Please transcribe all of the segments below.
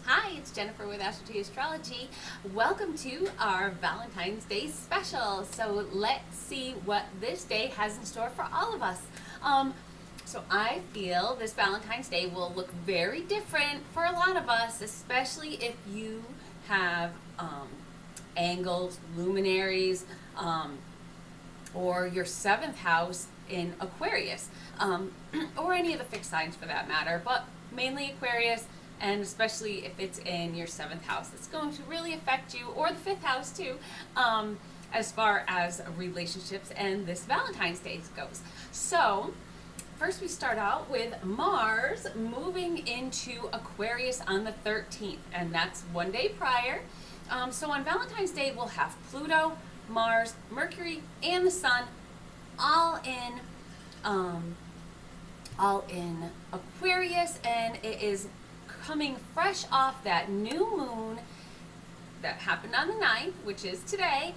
Hi, it's Jennifer with Astro Astrology. Welcome to our Valentine's Day special. So let's see what this day has in store for all of us. So I feel this Valentine's Day will look very different for a lot of us, especially if you have angles, luminaries, or your seventh house in Aquarius, or any of the fixed signs for that matter, but mainly Aquarius, and especially if it's in your seventh house. It's going to really affect you, or the fifth house too, as far as relationships and this Valentine's Day goes. So, first we start out with Mars moving into Aquarius on the 13th, and that's one day prior. So on Valentine's Day, we'll have Pluto, Mars, Mercury, and the Sun all in Aquarius, and it is coming fresh off that new moon that happened on the 9th, which is today.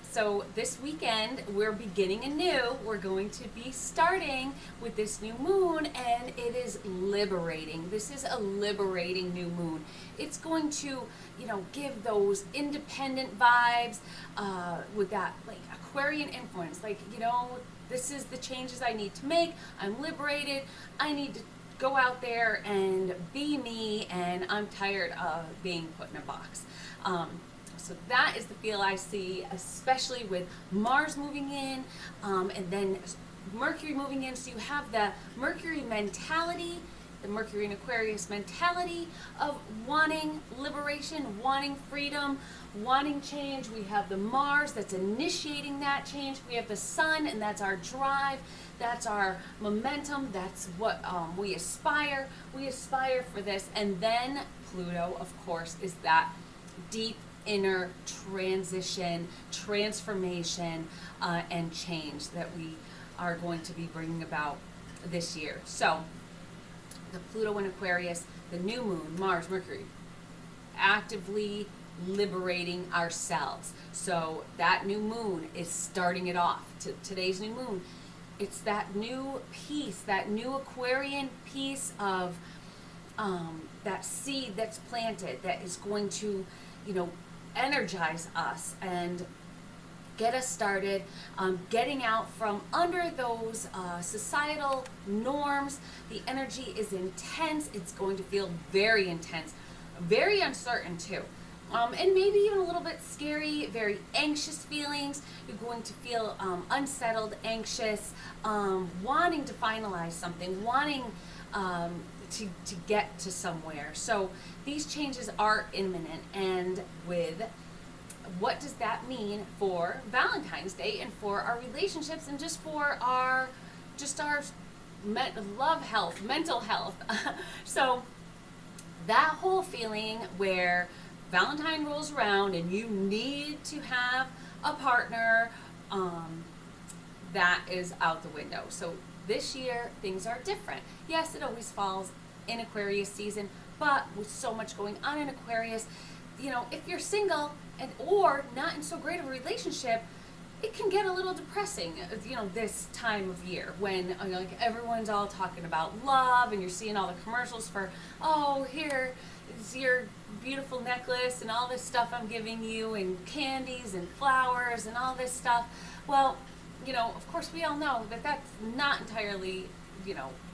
So this weekend, we're beginning anew. We're going to be starting with this new moon, and it is liberating. This is a liberating new moon. It's going to, give those independent vibes with that, like, Aquarian influence. Like, this is the changes I need to make. I'm liberated. I need to go out there and be me, and I'm tired of being put in a box. So that is the feel I see, especially with Mars moving in, and then Mercury moving in. So you have the Mercury mentality, the Mercury in Aquarius mentality of wanting liberation, wanting freedom, wanting change. We have the Mars that's initiating that change. We have the Sun, and that's our drive. That's our momentum. That's what we aspire. We aspire for this. And then Pluto, of course, is that deep inner transition, transformation, and change that we are going to be bringing about this year. So the Pluto in Aquarius, the new moon, Mars, Mercury, actively liberating ourselves. So that new moon is starting it off. Today's new moon, it's that new piece, that new Aquarian piece of that seed that's planted that is going to, energize us and get us started, getting out from under those societal norms. The energy is intense. It's going to feel very intense, very uncertain too. And maybe even a little bit scary, very anxious feelings. You're going to feel unsettled, anxious, wanting to finalize something, wanting to get to somewhere. So these changes are imminent, and with what does that mean for Valentine's Day and for our relationships and just for our love health, mental health. So that whole feeling where Valentine rolls around and you need to have a partner, that is out the window. So this year, things are different. Yes, it always falls in Aquarius season, but with so much going on in Aquarius, if you're single or not in so great of a relationship, it can get a little depressing, this time of year when like everyone's all talking about love, and you're seeing all the commercials for, oh, here is your beautiful necklace and all this stuff I'm giving you, and candies and flowers and all this stuff. Well, of course we all know that that's not entirely,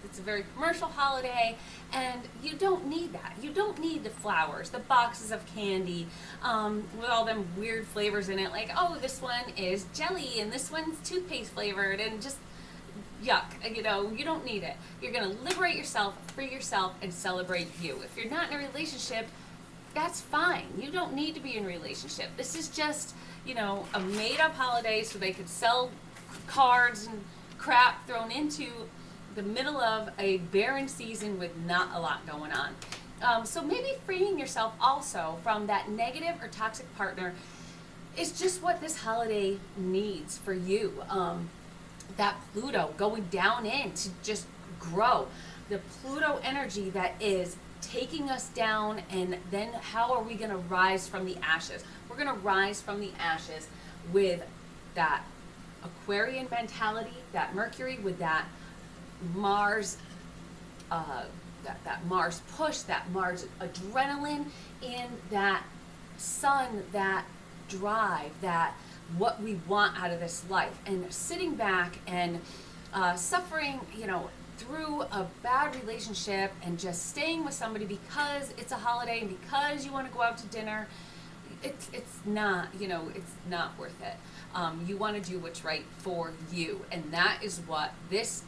it's a very commercial holiday, and you don't need that. You don't need the flowers, the boxes of candy, with all them weird flavors in it, like, oh, this one is jelly and this one's toothpaste flavored, and just yuck. You don't need it. You're going to liberate yourself, free yourself, and celebrate you. If you're not in a relationship, that's fine. You don't need to be in a relationship. This is just, a made-up holiday so they could sell cards and crap thrown into the middle of a barren season with not a lot going on. So maybe freeing yourself also from that negative or toxic partner is just what this holiday needs for you. That Pluto going down in to just grow. The Pluto energy that is taking us down, and then how are we going to rise from the ashes? We're going to rise from the ashes with that Aquarian mentality, that Mercury with that Mars that Mars push, that Mars adrenaline, and that sun, that drive, that what we want out of this life. And sitting back and suffering, through a bad relationship and just staying with somebody because it's a holiday and because you want to go out to dinner, it's not, it's not worth it. You want to do what's right for you, and that is what this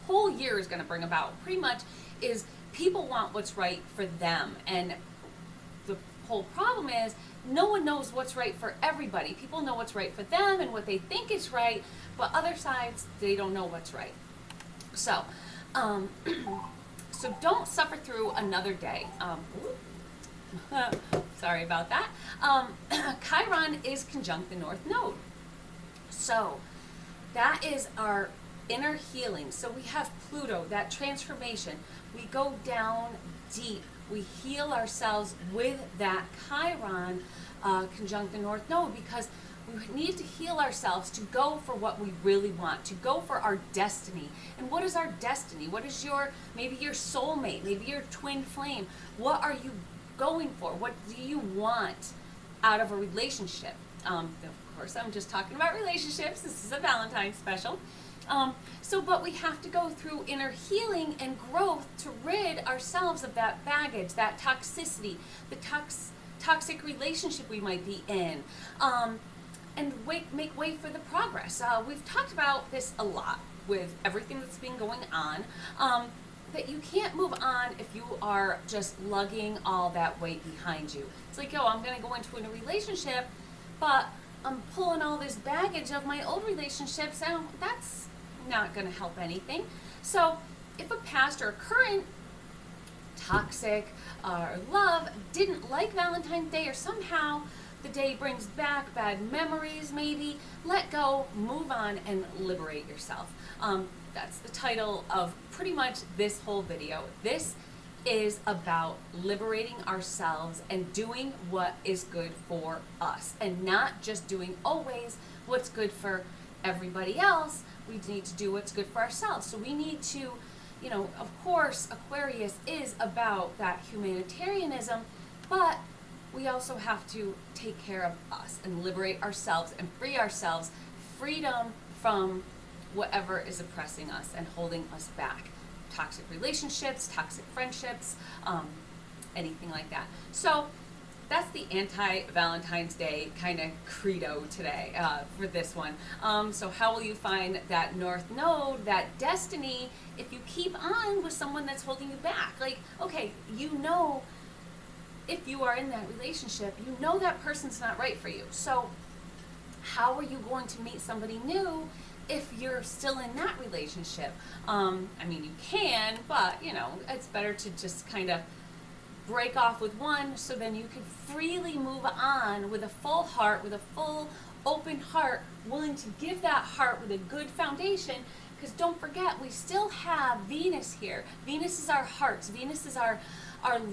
whole year is going to bring about. Pretty much is people want what's right for them, and the whole problem is no one knows what's right for everybody. People know what's right for them and what they think is right, but other sides, they don't know what's right. So, so don't suffer through another day. Sorry about that. Chiron is conjunct the North Node. So that is our inner healing. So we have Pluto, that transformation. We go down deep. We heal ourselves with that Chiron conjunct the North Node, because we need to heal ourselves to go for what we really want, to go for our destiny. And what is our destiny? What is maybe your soulmate, maybe your twin flame? What are you going for? What do you want out of a relationship? Of course, I'm just talking about relationships. This is a Valentine's special. But we have to go through inner healing and growth to rid ourselves of that baggage, that toxicity, the toxic relationship we might be in, and make way for the progress. We've talked about this a lot with everything that's been going on, that you can't move on if you are just lugging all that weight behind you. It's like, I'm going to go into a relationship, but I'm pulling all this baggage of my old relationships, and that's not going to help anything. So if a past or a current toxic love didn't like Valentine's Day, or somehow the day brings back bad memories, maybe let go, move on, and liberate yourself. That's the title of pretty much this whole video. This is about liberating ourselves and doing what is good for us, and not just doing always what's good for everybody else. We need to do what's good for ourselves. So we need to, of course, Aquarius is about that humanitarianism, but we also have to take care of us and liberate ourselves and free ourselves, freedom from whatever is oppressing us and holding us back. Toxic relationships, toxic friendships, anything like that. So that's the anti-Valentine's Day kind of credo today for this one. So how will you find that North Node, that destiny, if you keep on with someone that's holding you back? Like, okay, if you are in that relationship, that person's not right for you. So how are you going to meet somebody new if you're still in that relationship? You can, but it's better to just kind of break off with one, so then you can freely move on with a full heart, with a full open heart, willing to give that heart with a good foundation. Because don't forget, we still have Venus here. Venus is our hearts. Venus is our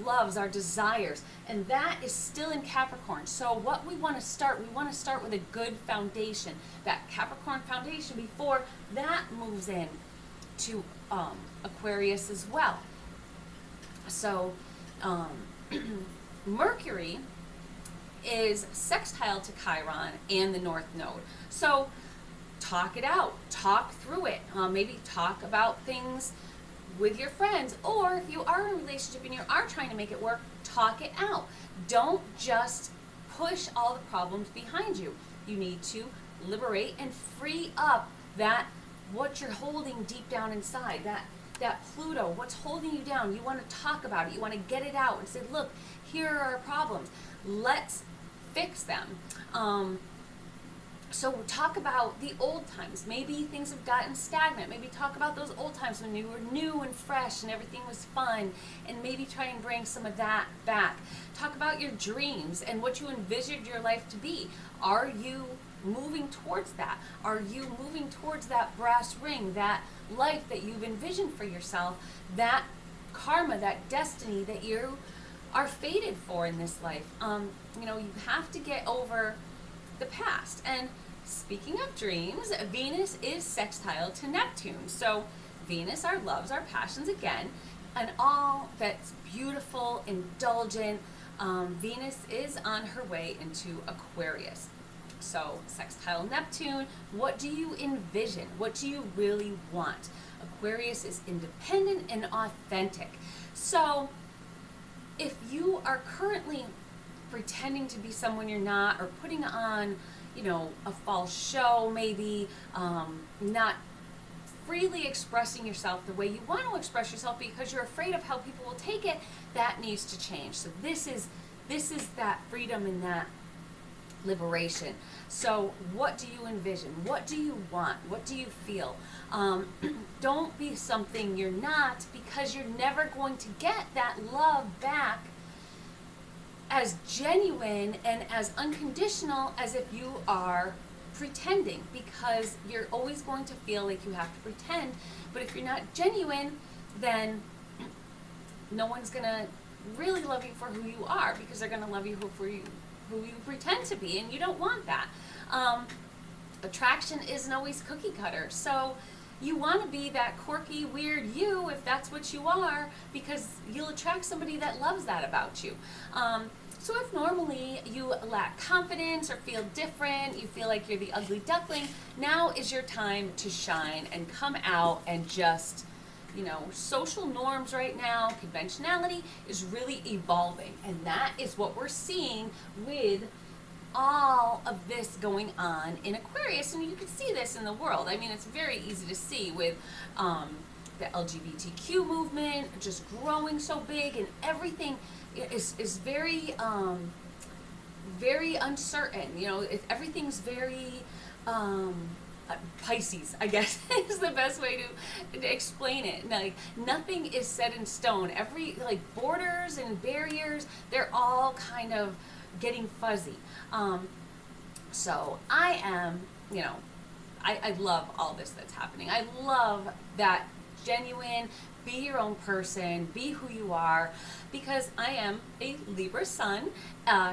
loves, our desires, and that is still in Capricorn. So what we want to start with a good foundation, that Capricorn foundation, before that moves in to Aquarius as well. So Mercury is sextile to Chiron and the North Node. So talk it out, talk through it, maybe talk about things with your friends, or if you are in a relationship and you are trying to make it work, talk it out. Don't just push all the problems behind you. You need to liberate and free up that what you're holding deep down inside, that Pluto, what's holding you down. You want to talk about it. You want to get it out and say, look, here are our problems. Let's fix them. So talk about the old times. Maybe things have gotten stagnant. Maybe talk about those old times when you were new and fresh and everything was fun, and maybe try and bring some of that back. Talk about your dreams and what you envisioned your life to be. Are you moving towards that? Are you moving towards that brass ring, that life that you've envisioned for yourself, that karma, that destiny that you are fated for in this life? You have to get over the past. And speaking of dreams, Venus is sextile to Neptune. So Venus, our loves, our passions again, and all that's beautiful, indulgent. Venus is on her way into Aquarius. So, sextile Neptune, what do you envision? What do you really want? Aquarius is independent and authentic. So, if you are currently pretending to be someone you're not, or putting on, a false show, maybe not freely expressing yourself the way you want to express yourself because you're afraid of how people will take it, that needs to change. So this is that freedom and that liberation. So what do you envision? What do you want? What do you feel? Don't be something you're not, because you're never going to get that love back as genuine and as unconditional as if you are pretending, because you're always going to feel like you have to pretend. But if you're not genuine, then no one's gonna really love you for who you are, because they're gonna love you who you pretend to be, and you don't want that. Attraction isn't always cookie cutter, so you want to be that quirky, weird you if that's what you are, because you'll attract somebody that loves that about you. So if normally you lack confidence or feel different, you feel like you're the ugly duckling, now is your time to shine and come out and just, social norms right now, conventionality is really evolving. And that is what we're seeing with all of this going on in Aquarius. And you can see this in the world. I mean, it's very easy to see with the LGBTQ movement just growing so big, and everything is very, very uncertain. If everything's very Pisces, I guess, is the best way to explain it. Like, nothing is set in stone. Every, borders and barriers, they're all kind of getting fuzzy. So I am, I love all this that's happening. I love that genuine, be your own person, be who you are, because I am a Libra sun,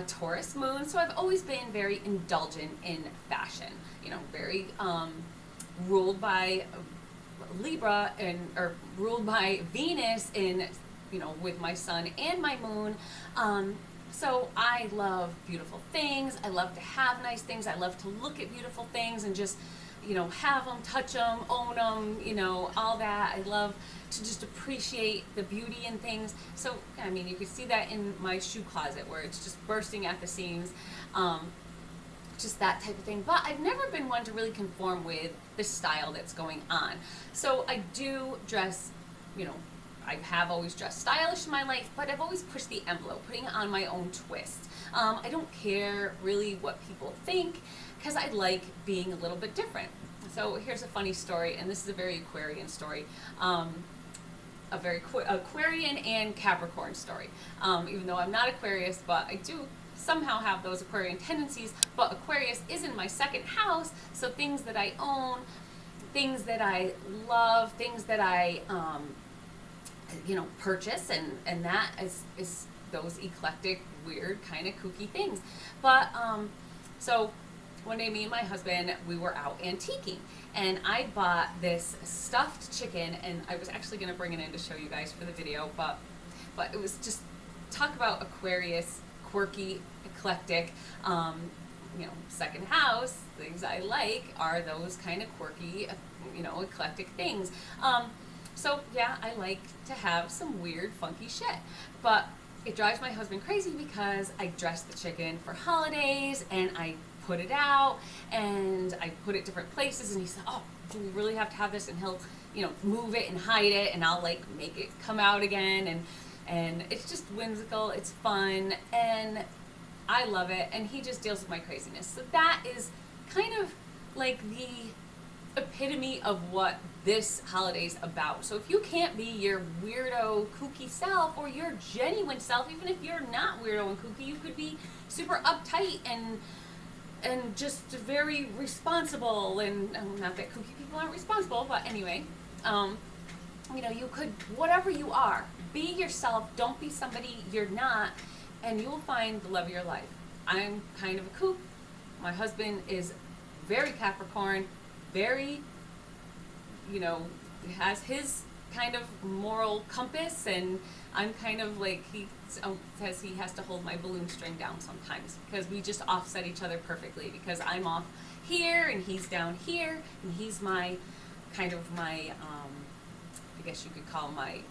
Taurus moon, so I've always been very indulgent in fashion, very ruled by Libra, or ruled by Venus in, with my sun and my moon. So I love beautiful things. I love to have nice things. I love to look at beautiful things and just, have them, touch them, own them, all that. I love to just appreciate the beauty in things. So, I mean, you can see that in my shoe closet where it's just bursting at the seams, just that type of thing. But I've never been one to really conform with the style that's going on. So I do dress, I have always dressed stylish in my life, but I've always pushed the envelope, putting on my own twist. I don't care really what people think, because I like being a little bit different. So here's a funny story, and this is a very Aquarian story, a very Aquarian and Capricorn story. Even though I'm not Aquarius, but I do somehow have those Aquarian tendencies, but Aquarius is in my second house, so things that I own, things that I love, things that I purchase, and that is those eclectic, weird, kind of kooky things. But so one day, me and my husband, we were out antiquing, and I bought this stuffed chicken, and I was actually going to bring it in to show you guys for the video, but it was just, talk about Aquarius, quirky, eclectic, second house, things I like are those kind of quirky, eclectic things. So yeah, I like to have some weird, funky shit, but it drives my husband crazy because I dress the chicken for holidays, and I put it out, and I put it different places, and he said, oh, do we really have to have this? And he'll, move it and hide it, and I'll make it come out again, and it's just whimsical, it's fun, and I love it, and he just deals with my craziness. So that is kind of like the epitome of what this holiday's about. So if you can't be your weirdo, kooky self, or your genuine self, even if you're not weirdo and kooky, you could be super uptight and just very responsible, and not that kooky people aren't responsible, but anyway, you could, whatever you are, be yourself, don't be somebody you're not, and you'll find the love of your life. I'm kind of a kook. My husband is very Capricorn, very, has his kind of moral compass, and I'm kind of like, he says he has to hold my balloon string down sometimes because we just offset each other perfectly, because I'm off here and he's down here, and he's my kind of my I guess you could call my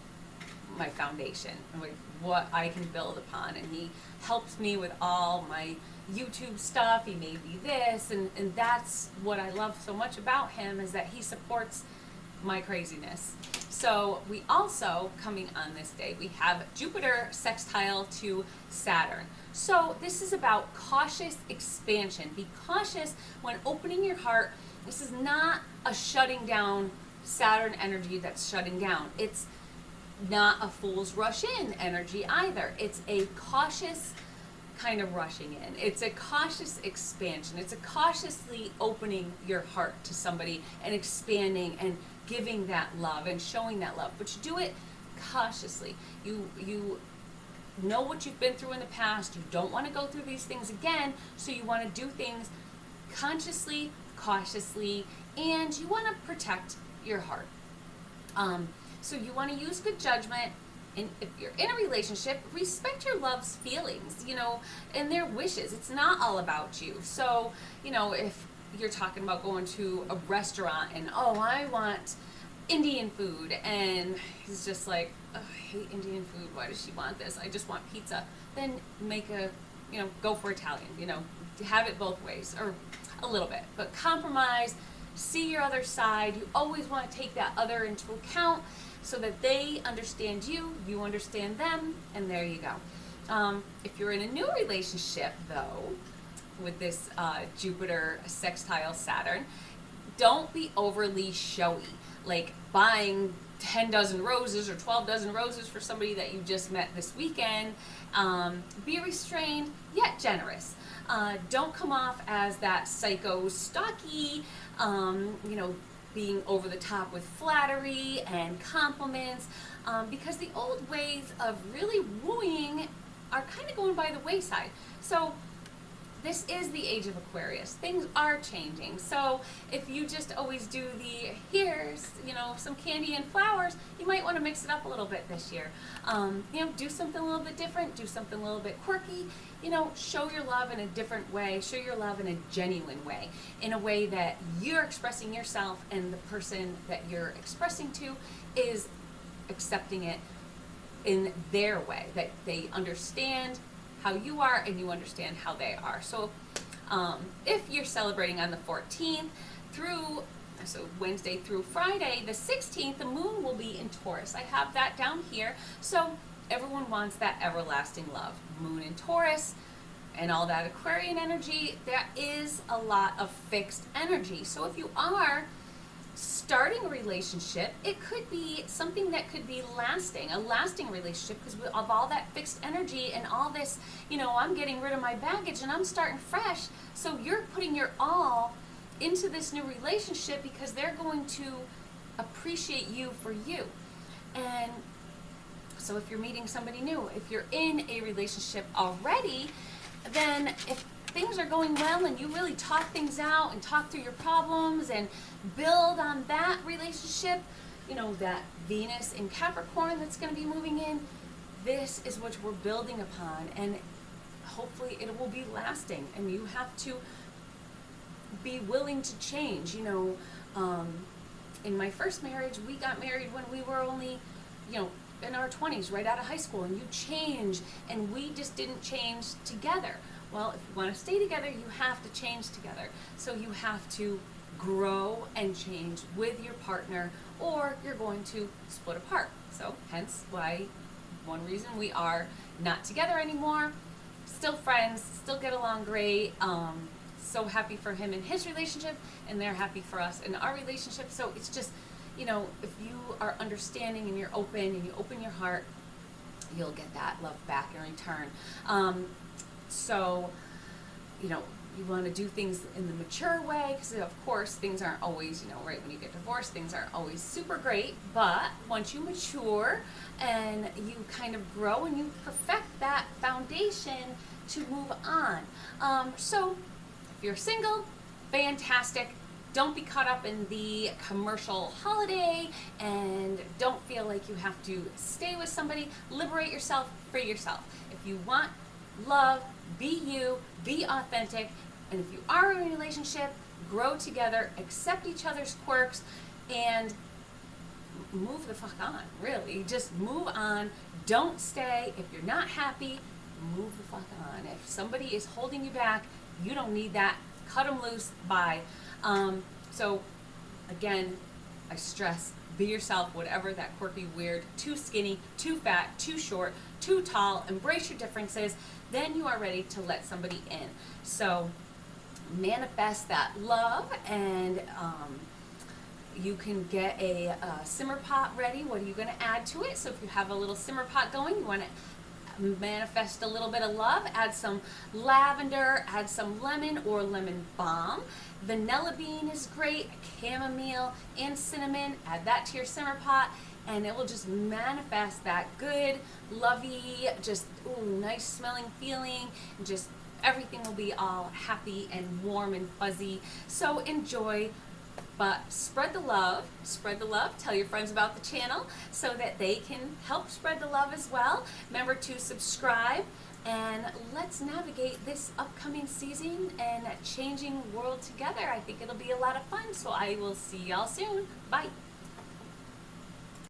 foundation, and like what I can build upon, and he helps me with all my YouTube stuff. He made me this, and that's what I love so much about him, is that he supports my craziness. So we also, coming on this day, we have Jupiter sextile to Saturn. So this is about cautious expansion. Be cautious when opening your heart. This is not a shutting down Saturn energy that's shutting down. It's not a fool's rush in energy either. It's a cautious kind of rushing in. It's a cautious expansion. It's a cautiously opening your heart to somebody and expanding and giving that love and showing that love. But you do it cautiously. You know what you've been through in the past. You don't want to go through these things again, so you want to do things consciously, cautiously, and you want to protect your heart. So you want to use good judgment. And if you're in a relationship, respect your love's feelings, and their wishes. It's not all about you. So, if you're talking about going to a restaurant and, oh, I want Indian food, and he's just like, oh, I hate Indian food. Why does she want this? I just want pizza. Then go for Italian, have it both ways, or a little bit, but compromise, see your other side. You always want to take that other into account, so that they understand you, you understand them, and there you go. If you're in a new relationship, though, with this Jupiter sextile Saturn, don't be overly showy, like buying 10 dozen roses or 12 dozen roses for somebody that you just met this weekend. Be restrained, yet generous. Don't come off as that psycho stocky, being over the top with flattery and compliments, because the old ways of really wooing are kind of going by the wayside. So this is the age of Aquarius. Things are changing. So if you just always do here's, some candy and flowers, you might want to mix it up a little bit this year. Do something a little bit different, do something a little bit quirky, show your love in a different way, show your love in a genuine way, in a way that you're expressing yourself and the person that you're expressing to is accepting it in their way, that they understand how you are and you understand how they are. So if you're celebrating on the 14th so Wednesday through Friday, the 16th, the moon will be in Taurus. I have that down here. So everyone wants that everlasting love. Moon in Taurus and all that Aquarian energy, there is a lot of fixed energy. So if you are starting a relationship, it could be something that could be lasting, a lasting relationship, because of all that fixed energy and all this, I'm getting rid of my baggage and I'm starting fresh. So you're putting your all into this new relationship because they're going to appreciate you for you. And so if you're meeting somebody new, if you're in a relationship already, then if things are going well and you really talk things out and talk through your problems and build on that relationship, that Venus in Capricorn that's going to be moving in, this is what we're building upon, and hopefully it will be lasting, and you have to be willing to change. In my first marriage, we got married when we were only, in our 20s, right out of high school, and you change, and we just didn't change together. Well, if you want to stay together, you have to change together. So you have to grow and change with your partner, or you're going to split apart. So hence why, one reason we are not together anymore, still friends, still get along great. So happy for him in his relationship, and they're happy for us in our relationship. So it's just, if you are understanding and you're open and you open your heart, you'll get that love back in return. So, you want to do things in the mature way, because of course things aren't always, right when you get divorced, things aren't always super great, but once you mature and you kind of grow and you perfect that foundation to move on. So if you're single, fantastic. don't be caught up in the commercial holiday and don't feel like you have to stay with somebody. Liberate yourself, free yourself. If you want love, be you, be authentic, and if you are in a relationship, grow together, accept each other's quirks, and move the fuck on, really. Just move on. Don't stay. If you're not happy, move the fuck on. If somebody is holding you back, you don't need that. Cut them loose. Bye. So, again, I stress, be yourself, whatever that quirky, weird, too skinny, too fat, too short, too tall. Embrace your differences. Then you are ready to let somebody in. So, manifest that love, and you can get a simmer pot ready. What are you going to add to it? So if you have a little simmer pot going, you want to manifest a little bit of love, add some lavender, add some lemon or lemon balm. Vanilla bean is great, chamomile and cinnamon. Add that to your simmer pot, and it will just manifest that good, lovey, just nice smelling feeling. And just everything will be all happy and warm and fuzzy. So enjoy. But spread the love, tell your friends about the channel so that they can help spread the love as well. Remember to subscribe, and let's navigate this upcoming season and changing world together. I think it'll be a lot of fun, so I will see y'all soon. Bye.